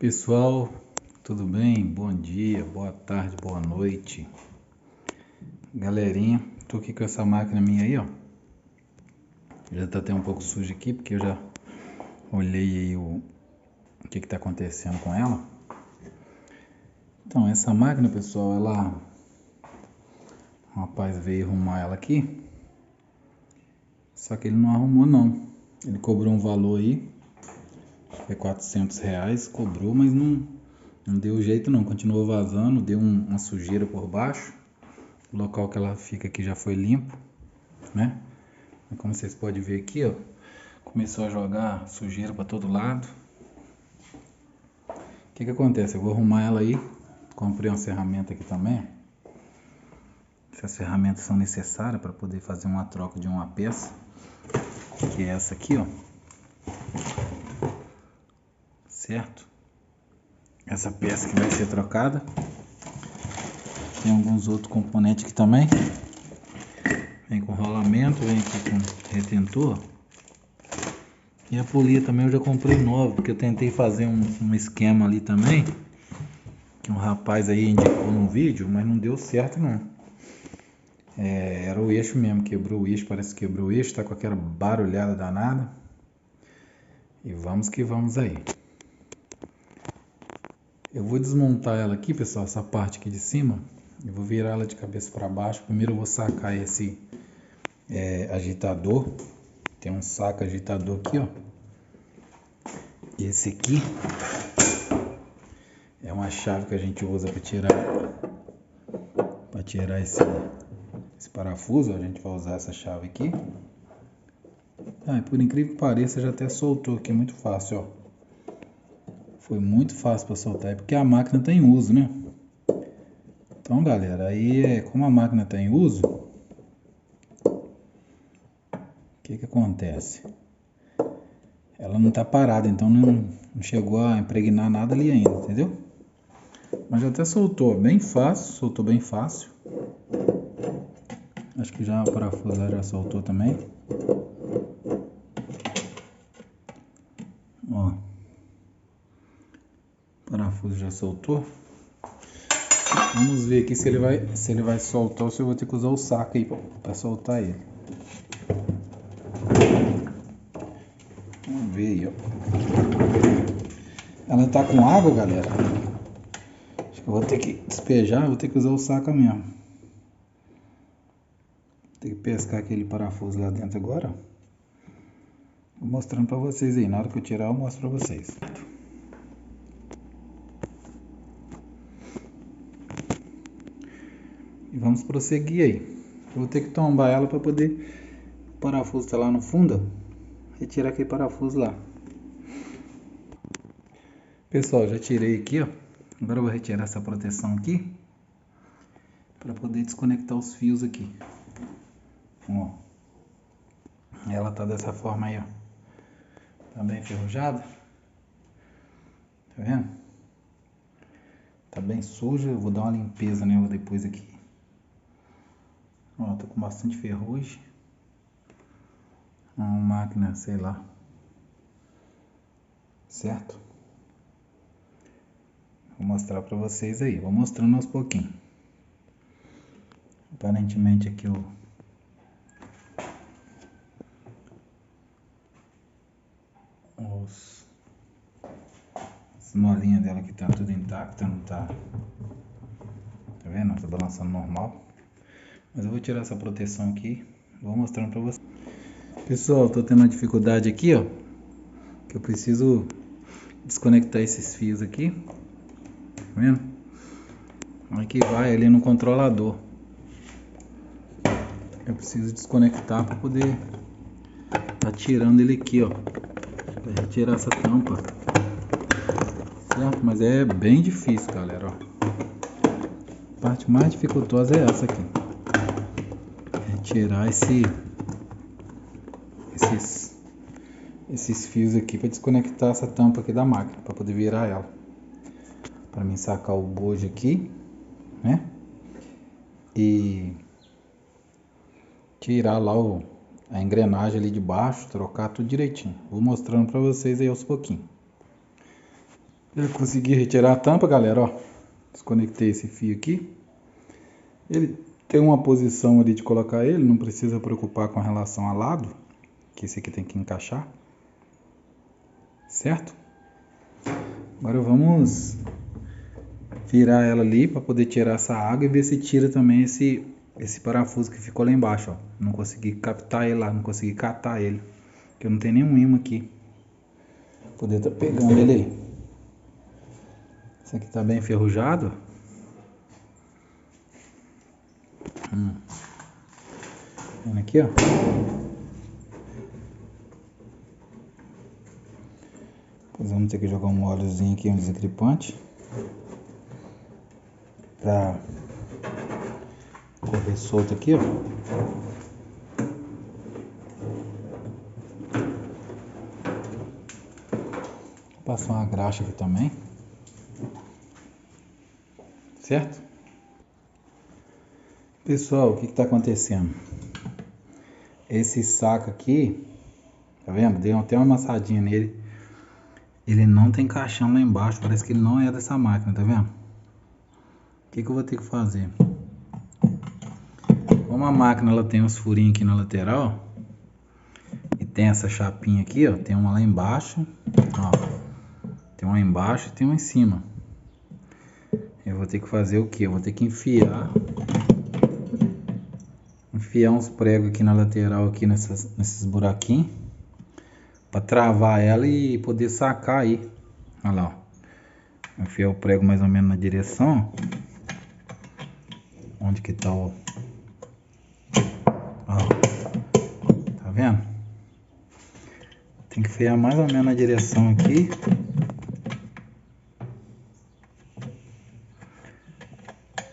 Pessoal, tudo bem? Bom dia, boa tarde, boa noite. Galerinha, tô aqui com essa máquina minha aí, ó. Já tá até um pouco suja aqui, porque eu já olhei aí o que tá acontecendo com ela. Então, essa máquina, pessoal, o rapaz veio arrumar ela aqui, só que ele não arrumou não. Ele cobrou um valor aí, foi R$ 400, cobrou, mas não deu jeito não, continuou vazando, deu uma sujeira por baixo. O local que ela fica aqui já foi limpo, né? Como vocês podem ver aqui, ó, começou a jogar sujeira para todo lado. O que acontece? Eu vou arrumar ela aí. Comprei uma ferramenta aqui também. Essas ferramentas são necessárias para poder fazer uma troca de uma peça, que é essa aqui, ó. Certo? Essa peça que vai ser trocada. Tem alguns outros componentes aqui também. Vem com rolamento, vem aqui com retentor. E a polia também eu já comprei nova, porque eu tentei fazer um esquema ali também, que um rapaz aí indicou num vídeo, mas não deu certo não. Era o eixo mesmo, quebrou o eixo, parece que quebrou o eixo, tá com aquela barulhada danada. E vamos que vamos aí. Eu vou desmontar ela aqui, pessoal, essa parte aqui de cima. Eu vou virar ela de cabeça para baixo. Primeiro eu vou sacar esse agitador. Tem um saco agitador aqui, ó. Esse aqui é uma chave que a gente usa para tirar esse parafuso. A gente vai usar essa chave aqui. Por incrível que pareça, já até soltou aqui, muito fácil, ó. Foi muito fácil para soltar, porque a máquina está em uso, né? Então, galera, aí como a máquina está em uso, o que acontece? Ela não está parada, então não chegou a impregnar nada ali ainda, entendeu? Mas já até soltou, bem fácil, soltou bem fácil. Acho que já o parafuso já soltou também. Ó, o parafuso já soltou. Vamos ver aqui se ele vai soltar ou se eu vou ter que usar o saco aí para soltar ele. Vamos ver aí, ó. Ela tá com água, galera. Acho que eu vou ter que despejar, vou ter que usar o saco mesmo. Tem que pescar aquele parafuso lá dentro agora. Vou mostrando para vocês aí. Na hora que eu tirar, eu mostro para vocês. E vamos prosseguir aí. Eu vou ter que tombar ela para poder... O parafuso tá lá no fundo, ó. Retirar aquele parafuso lá. Pessoal, já tirei aqui, ó. Agora eu vou retirar essa proteção aqui para poder desconectar os fios aqui. Ó. Ela tá dessa forma aí, ó. Tá bem enferrujada. Tá vendo? Tá bem suja. Eu vou dar uma limpeza nela depois aqui. Ó, tá com bastante ferrugem. Uma máquina, sei lá. Certo? Vou mostrar pra vocês aí. Vou mostrando aos pouquinhos. Aparentemente aqui as molinhas dela aqui tá tudo intacta, não tá. Tá vendo? Tá balançando normal. Mas eu vou tirar essa proteção aqui. Vou mostrando pra vocês. Pessoal, tô tendo uma dificuldade aqui, ó. Que eu preciso desconectar esses fios aqui. Tá vendo? Aqui vai ali no controlador. Eu preciso desconectar para poder tá tirando ele aqui, ó. Para retirar essa tampa. Certo? Mas é bem difícil, galera, ó. A parte mais dificultosa é essa aqui. Retirar esses fios aqui para desconectar essa tampa aqui da máquina, para poder virar ela. Para mim sacar o bojo aqui, né? E tirar lá a engrenagem ali de baixo, trocar tudo direitinho. Vou mostrando para vocês aí aos pouquinhos. Eu consegui retirar a tampa, galera, ó. Desconectei esse fio aqui. Ele tem uma posição ali de colocar ele, não precisa preocupar com a relação a lado, que esse aqui tem que encaixar, certo? Agora vamos virar ela ali para poder tirar essa água e ver se tira também esse parafuso que ficou lá embaixo, ó. Não consegui captar ele lá, não consegui catar ele, porque eu não tenho nenhum ímã aqui. Vou poder estar pegando ele aí. Esse aqui tá bem enferrujado. Vendo aqui, ó. Depois vamos ter que jogar um óleozinho aqui, um desengripante, pra correr solto aqui, ó. Vou passar uma graxa aqui também, certo? Pessoal, o que está acontecendo? Esse saco aqui, tá vendo? Deu até uma amassadinha nele. Ele não tem caixão lá embaixo, parece que ele não é dessa máquina, tá vendo? O que eu vou ter que fazer? Como a máquina ela tem uns furinhos aqui na lateral, e tem essa chapinha aqui, ó, tem uma lá embaixo, ó, tem uma embaixo e tem uma em cima. Eu vou ter que fazer o que? Eu vou ter que enfiar uns pregos aqui na lateral, aqui nesses buraquinhos, para travar ela e poder sacar aí. Olha lá, ó. Enfiar o prego mais ou menos na direção, onde que tá o... Ó, tá vendo? Tem que enfiar mais ou menos na direção aqui,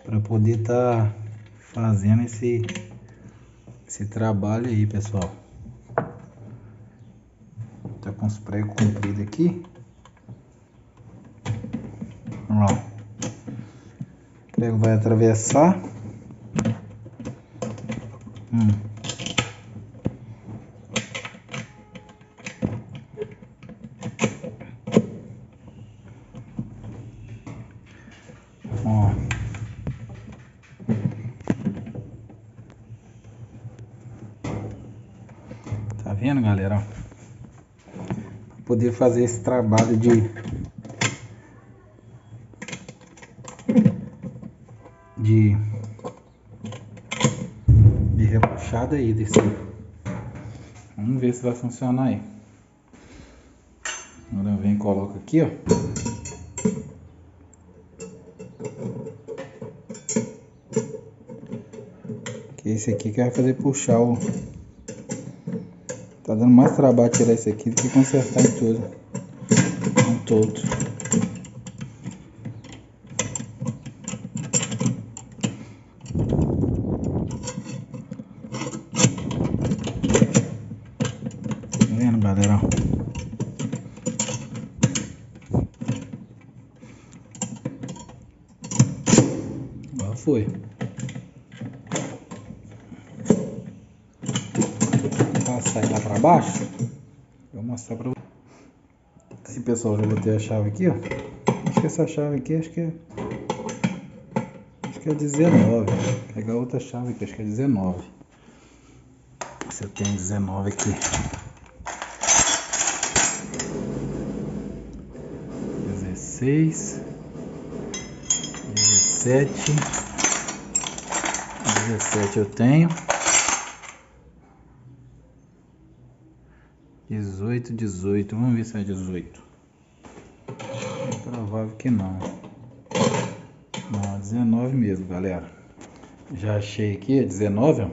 para poder tá fazendo esse trabalho aí, pessoal. Tá com os pregos compridos aqui. Vamos lá. O prego vai atravessar. Ó. Tá vendo, galera? Pra poder fazer esse trabalho de repuxada aí desse. Vamos ver se vai funcionar aí. Agora vem e coloca aqui, ó. Que esse aqui que vai fazer puxar o... Tá dando mais trabalho tirar esse aqui do que consertar em tudo. Em todo. Tá vendo, galera? Agora foi. Passar lá pra baixo. Vou mostrar pra vocês. Aí, pessoal, já botei a chave aqui, ó. Acho que essa chave aqui, acho que é 19. Vou pegar outra chave aqui, acho que é 19. Se eu tenho 19 aqui. 16, 17, 17 eu tenho. 18, vamos ver se é 18. É provável que não. Não, 19 mesmo, galera. Já achei aqui, é 19, ó.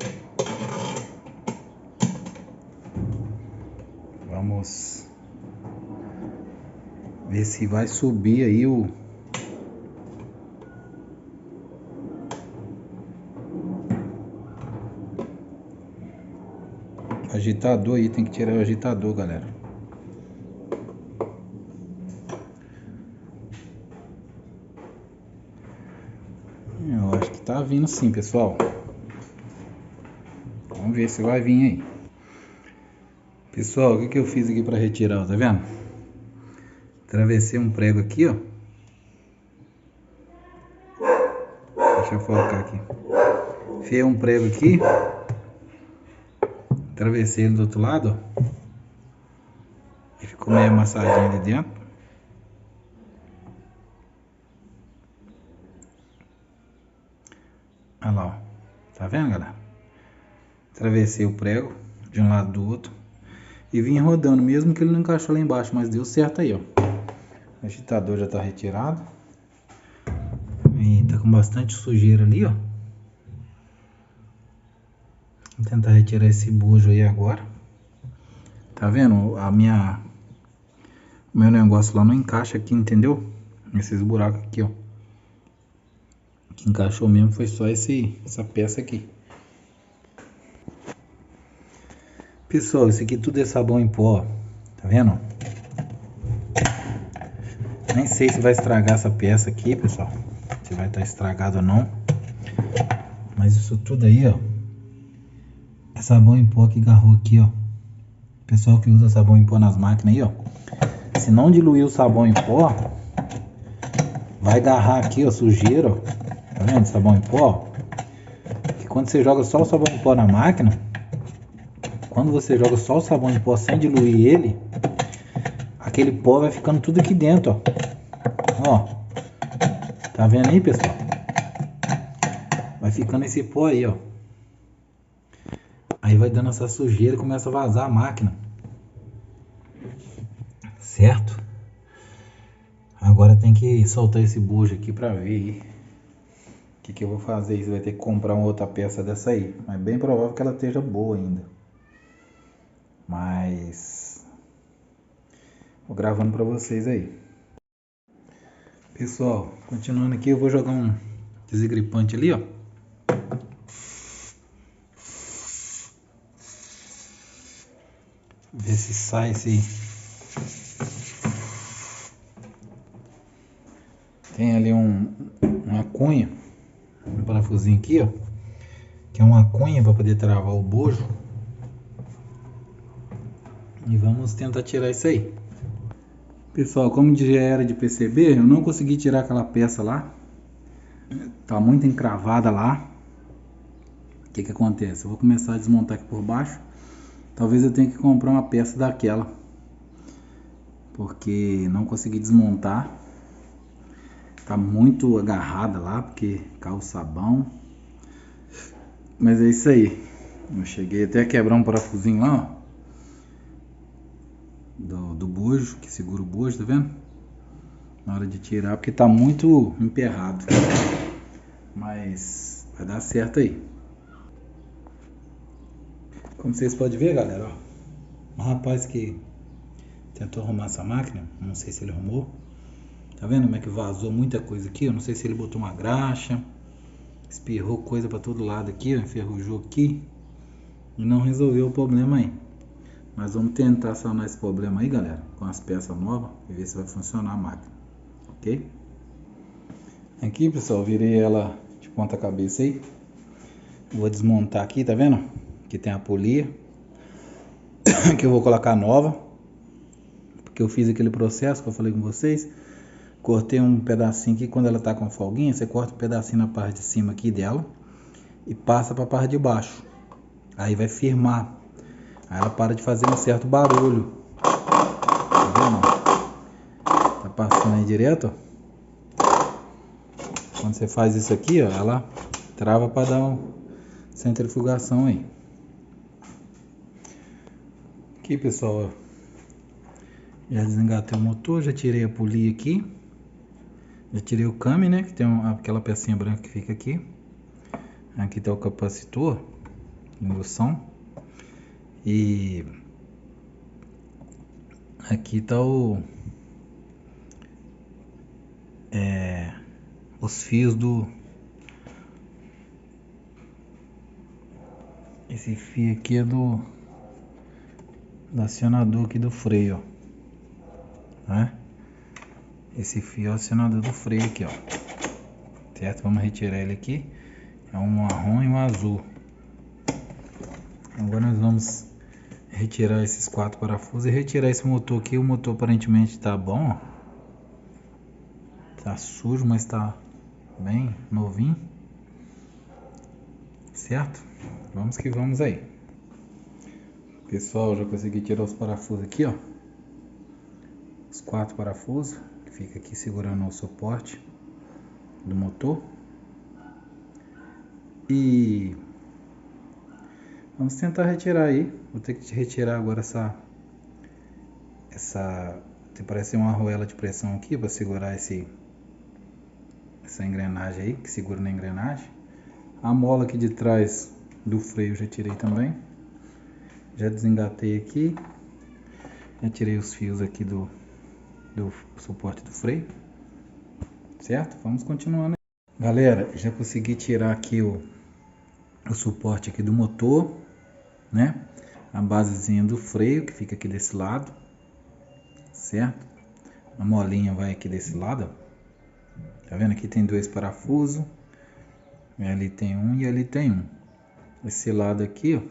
Vamos ver se vai subir aí o agitador aí, tem que tirar o agitador, galera. Eu acho que tá vindo sim, pessoal. Vamos ver se vai vir aí. Pessoal, o que eu fiz aqui para retirar, tá vendo? Atravessei um prego aqui, ó. Deixa eu focar aqui. Enfiei um prego aqui. Atravessei ele do outro lado, ó. E ficou meio amassadinho ali dentro. Olha lá, ó. Tá vendo, galera? Atravessei o prego de um lado do outro. E vim rodando, mesmo que ele não encaixou lá embaixo, mas deu certo aí, ó. O agitador já tá retirado. E tá com bastante sujeira ali, ó. Vou tentar retirar esse bujo aí agora. Tá vendo? O meu negócio lá não encaixa aqui, entendeu? Esses buracos aqui, ó. O que encaixou mesmo foi só essa peça aqui. Pessoal, isso aqui tudo é sabão em pó, tá vendo? Nem sei se vai estragar essa peça aqui, pessoal. Se vai estar estragado ou não. Mas isso tudo aí, ó, é sabão em pó que agarrou aqui, ó. Pessoal que usa sabão em pó nas máquinas aí, ó. Se não diluir o sabão em pó, vai agarrar aqui, ó, sujeira, ó. Tá vendo? Sabão em pó. Que quando você joga só o sabão em pó na máquina, quando você joga só o sabão em pó sem diluir ele, aquele pó vai ficando tudo aqui dentro, ó. Ó. Tá vendo aí, pessoal? Vai ficando esse pó aí, ó. Aí vai dando essa sujeira e começa a vazar a máquina. Certo? Agora tem que soltar esse bujo aqui pra ver aí. O que eu vou fazer? Você vai ter que comprar uma outra peça dessa aí. Mas é bem provável que ela esteja boa ainda. Mas vou gravando pra vocês aí. Pessoal, continuando aqui, eu vou jogar um desengripante ali, ó. Ver se sai esse. Tem ali uma cunha, um parafusinho aqui, ó, que é uma cunha para poder travar o bojo. E vamos tentar tirar isso aí. Pessoal, como já era de perceber, eu não consegui tirar aquela peça lá. Tá muito encravada lá. O que acontece? Eu vou começar a desmontar aqui por baixo. Talvez eu tenha que comprar uma peça daquela, porque não consegui desmontar. Tá muito agarrada lá, porque caiu o sabão. Mas é isso aí. Eu cheguei até a quebrar um parafusinho lá, ó. Do bojo, que segura o bojo, tá vendo? Na hora de tirar, porque tá muito emperrado. Mas vai dar certo aí. Como vocês podem ver, galera, ó. Um rapaz que tentou arrumar essa máquina, não sei se ele arrumou. Tá vendo como é que vazou muita coisa aqui? Eu não sei se ele botou uma graxa, espirrou coisa pra todo lado aqui, ó, enferrujou aqui e não resolveu o problema aí. Mas vamos tentar sanar esse problema aí, galera, com as peças novas e ver se vai funcionar a máquina, ok? Aqui, pessoal, virei ela de ponta cabeça aí. Vou desmontar aqui, tá vendo? Aqui tem a polia que eu vou colocar nova, porque eu fiz aquele processo que eu falei com vocês. Cortei um pedacinho aqui, quando ela tá com folguinha, você corta um pedacinho na parte de cima aqui dela e passa para a parte de baixo. Aí vai firmar. Aí ela para de fazer um certo barulho. Tá vendo? Tá passando aí direto, ó. Quando você faz isso aqui, ó, ela trava para dar uma centrifugação aí. Aqui, pessoal, ó, já desengatei o motor, já tirei a polia aqui. Já tirei o câmbio, né? Que tem aquela pecinha branca que fica aqui. Aqui tá o capacitor, indução. E aqui tá os fios do... Esse fio aqui é do acionador aqui do freio, ó. Né? Esse fio é o acionador do freio aqui, ó. Certo? Vamos retirar ele aqui. É um marrom e um azul. Agora nós vamos retirar esses 4 parafusos e retirar esse motor aqui. O motor aparentemente tá bom, ó. Tá sujo, mas tá bem novinho. Certo? Vamos que vamos aí. Pessoal, já consegui tirar os parafusos aqui, ó. Os 4 parafusos que fica aqui segurando o suporte do motor. E vamos tentar retirar aí. Vou ter que retirar agora essa parece uma arruela de pressão aqui para segurar essa engrenagem aí, que segura na engrenagem. A mola aqui de trás do freio eu já tirei também. Já desengatei aqui. Já tirei os fios aqui do suporte do freio. Certo? Vamos continuando. Galera, já consegui tirar aqui o suporte aqui do motor, né? A basezinha do freio que fica aqui desse lado. Certo? A molinha vai aqui desse lado, ó. Tá vendo? Aqui tem 2 parafusos. Ali tem um e ali tem um. Esse lado aqui, ó,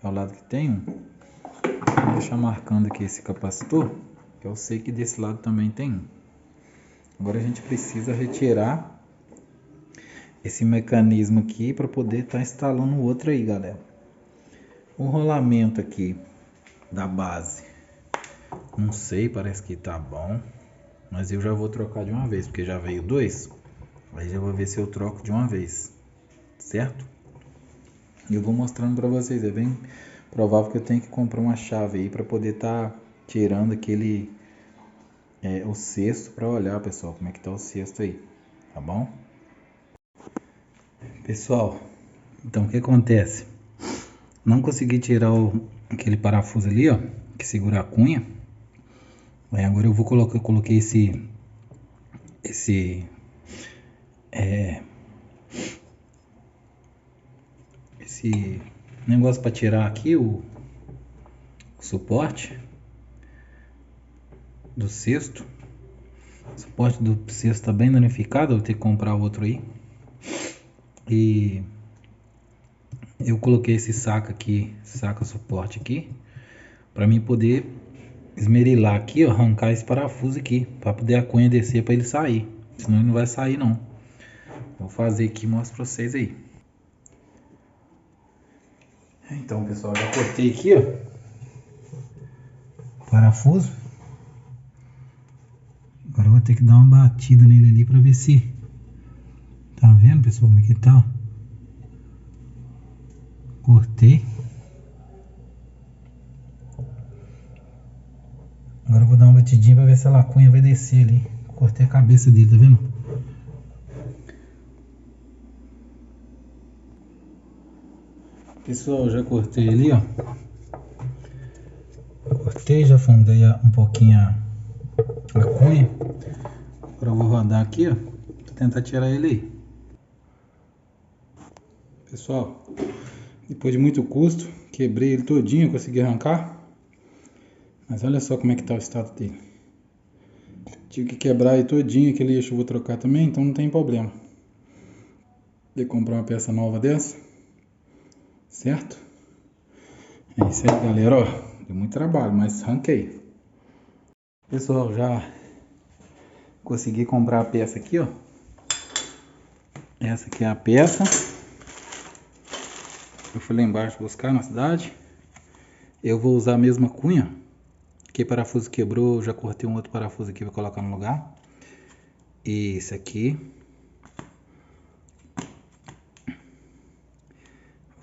é o lado que tem um. Vou deixar marcando aqui esse capacitor, que eu sei que desse lado também tem um. Agora a gente precisa retirar esse mecanismo aqui para poder estar instalando o outro aí, galera. O rolamento aqui da base, não sei, parece que tá bom, mas eu já vou trocar de uma vez, porque já veio 2. Aí já vou ver se eu troco de uma vez, certo? E eu vou mostrando para vocês. É bem provável que eu tenha que comprar uma chave aí para poder estar tirando aquele o cesto, para olhar, pessoal, como é que tá o cesto aí, tá bom? Pessoal, então o que acontece? Não consegui tirar aquele parafuso ali, ó, que segura a cunha. Aí agora eu coloquei esse negócio para tirar aqui o suporte do cesto. O suporte do cesto está bem danificado, eu vou ter que comprar outro aí. E eu coloquei esse saco aqui, suporte aqui, para mim poder esmerilar aqui, ó, arrancar esse parafuso aqui, para poder a cunha descer para ele sair. Senão ele não vai sair não. Vou fazer aqui e mostro para vocês aí. Então, pessoal, já cortei aqui, ó, o parafuso. Agora eu vou ter que dar uma batida nele ali para ver se tá vendo, pessoal, como é que tá, ó. Cortei. Agora eu vou dar uma batidinha para ver se a lacunha vai descer ali. Cortei a cabeça dele, tá vendo? Pessoal, já cortei ali, ó. Cortei, já afundei um pouquinho a cunha. Agora eu vou rodar aqui, ó, pra tentar tirar ele aí. Pessoal, depois de muito custo, quebrei ele todinho, consegui arrancar. Mas olha só como é que tá o estado dele. Tive que quebrar ele todinho, aquele eixo eu vou trocar também, então não tem problema. Vou comprar uma peça nova dessa. Certo? É isso aí, galera, ó. Deu muito trabalho, mas arranquei. Pessoal, já consegui comprar a peça aqui, ó. Essa aqui é a peça. Eu fui lá embaixo buscar na cidade. Eu vou usar a mesma cunha. Que parafuso quebrou, eu já cortei um outro parafuso aqui para colocar no lugar. E esse aqui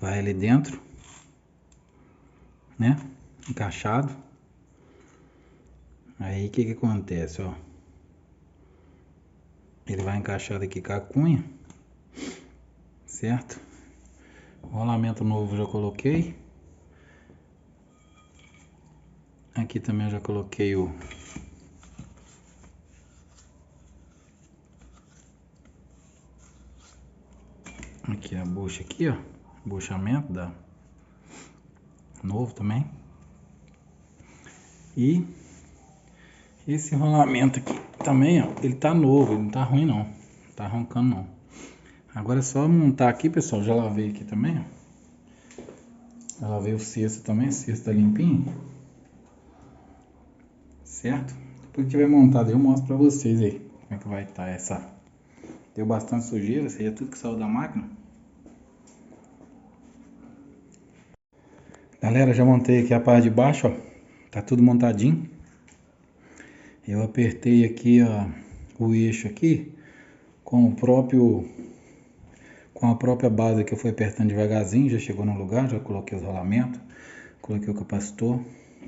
vai ali dentro, né? Encaixado. Aí o que acontece, ó? Ele vai encaixado aqui com a cunha, certo? O rolamento novo eu já coloquei. Aqui também eu já coloquei aqui a bucha aqui, ó, buchamento da novo também. E esse rolamento aqui também, ó, ele tá novo, ele não tá ruim não, não tá roncando não. Agora é só montar aqui, pessoal. Já lavei aqui também, ó. Já lavei o cesto também, o cesto tá limpinho, certo? Depois que tiver montado eu mostro pra vocês aí como é que vai estar essa. Deu bastante sujeira, isso aí é tudo que saiu da máquina. Galera, já montei aqui a parte de baixo, ó. Tá tudo montadinho. Eu apertei aqui, ó, o eixo aqui com a própria base que eu fui apertando devagarzinho, já chegou no lugar, já coloquei os rolamentos, coloquei o capacitor,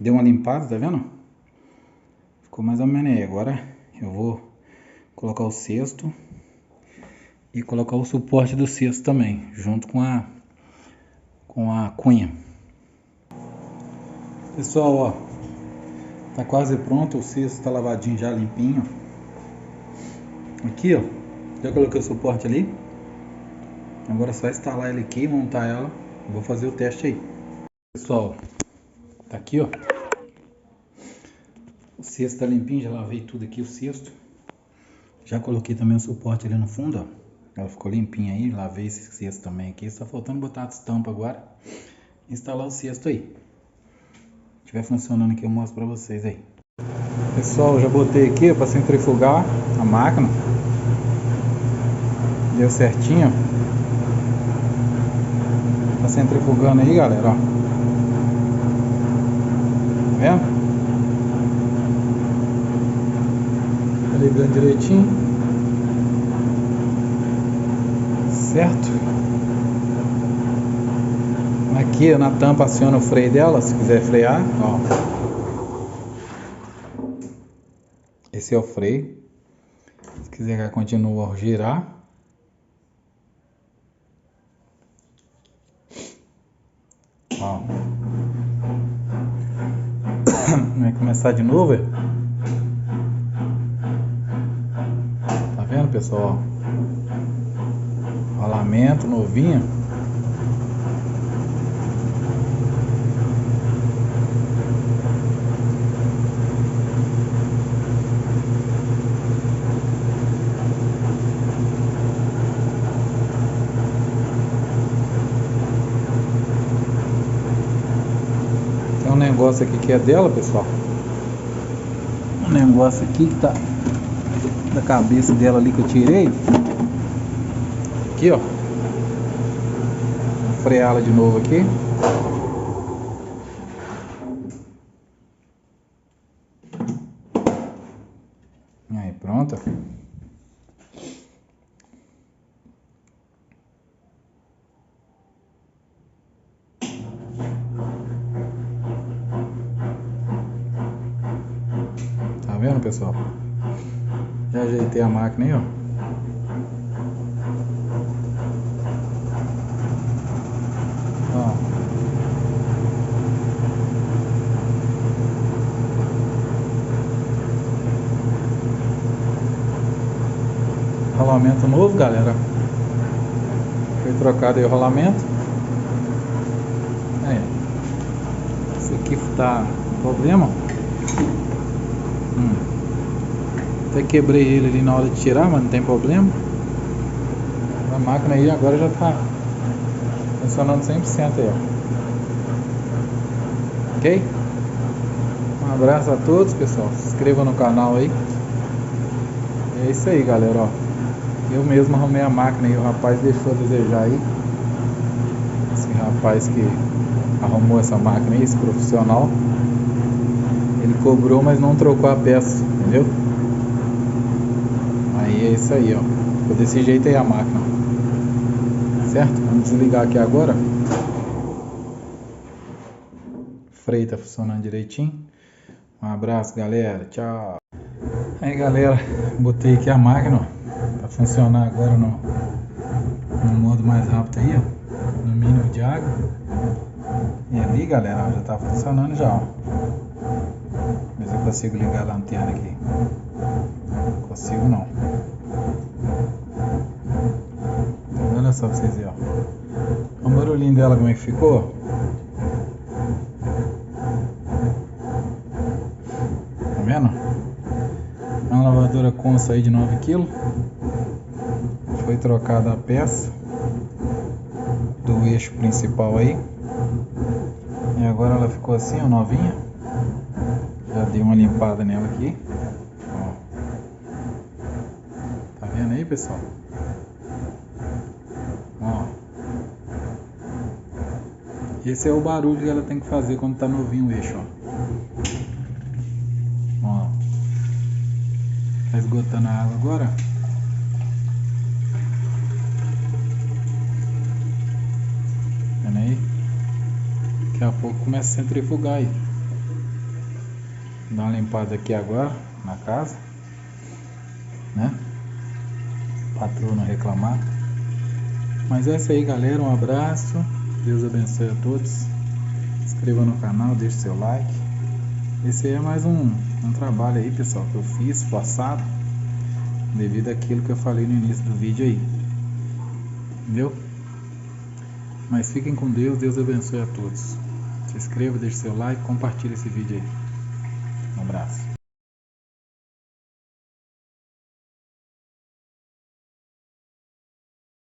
deu uma limpada, tá vendo? Ficou mais ou menos aí. Agora eu vou colocar o cesto e colocar o suporte do cesto também, junto com a cunha. Pessoal, ó, tá quase pronto, o cesto tá lavadinho já, limpinho. Aqui, ó, já coloquei o suporte ali. Agora é só instalar ele aqui, montar ela. Eu vou fazer o teste aí. Pessoal, tá aqui, ó. O cesto tá limpinho, já lavei tudo aqui, o cesto. Já coloquei também o suporte ali no fundo, ó. Ela ficou limpinha aí, lavei esse cesto também aqui. Só faltando botar a estampa agora. Instalar o cesto aí. Se estiver funcionando aqui, eu mostro pra vocês aí. Pessoal, já botei aqui para centrifugar a máquina. Deu certinho. Tá centrifugando aí, galera, ó. Tá vendo? Tá ligando direitinho. Certo? Aqui na tampa aciona o freio dela, se quiser frear, ó. Esse é o freio. Se quiser que ela continue a girar. Ó. Vai começar de novo, tá vendo, pessoal? Rolamento novinho. Tem um negócio aqui que é dela, pessoal. Um negócio aqui que tá da cabeça dela ali que eu tirei. Aqui, ó. Vou frear ela de novo aqui. Aí, pronto. Tá vendo, pessoal? Já ajeitei a máquina aí, ó. Rolamento novo, galera. Foi trocado aí o rolamento. Aí. Esse aqui tá com problema. Até quebrei ele ali na hora de tirar, mas não tem problema. A máquina aí agora já tá funcionando 100% aí, ó. Ok? Um abraço a todos, pessoal. Se inscreva no canal aí. E é isso aí, galera, ó. Eu mesmo arrumei a máquina e o rapaz deixou a desejar aí. Esse rapaz que arrumou essa máquina aí, esse profissional, ele cobrou, mas não trocou a peça, entendeu? Aí é isso aí, ó. Ficou desse jeito aí a máquina, certo? Vamos desligar aqui agora. O freio tá funcionando direitinho. Um abraço, galera. Tchau. Aí, galera, botei aqui a máquina, ó. Pra funcionar agora no modo mais rápido aí, ó. No mínimo de água. E ali, galera, ó, já tá funcionando já, ó. Mas eu consigo ligar a lanterna aqui. Não consigo não. Olha só pra vocês verem, ó. O barulhinho dela como é que ficou. Tá vendo? É uma lavadora Consa aí de 9 kg. Foi trocada a peça do eixo principal aí. E agora ela ficou assim, ó, novinha. Já dei uma limpada nela aqui. Ó. vendo aí, pessoal? Ó. Esse é o barulho que ela tem que fazer quando tá novinho o eixo, ó. Ó. Tá esgotando a água agora. Vendo aí? Daqui a pouco começa a centrifugar aí. Dá uma limpada aqui agora na casa, né? Patroa não reclamar. Mas é isso aí, galera. Um abraço. Deus abençoe a todos. Se inscreva no canal, deixe seu like. Esse aí é mais um trabalho aí, pessoal, que eu fiz forçado devido àquilo que eu falei no início do vídeo aí. Entendeu? Mas fiquem com Deus. Deus abençoe a todos. Se inscreva, deixe seu like, compartilhe esse vídeo aí. Um abraço.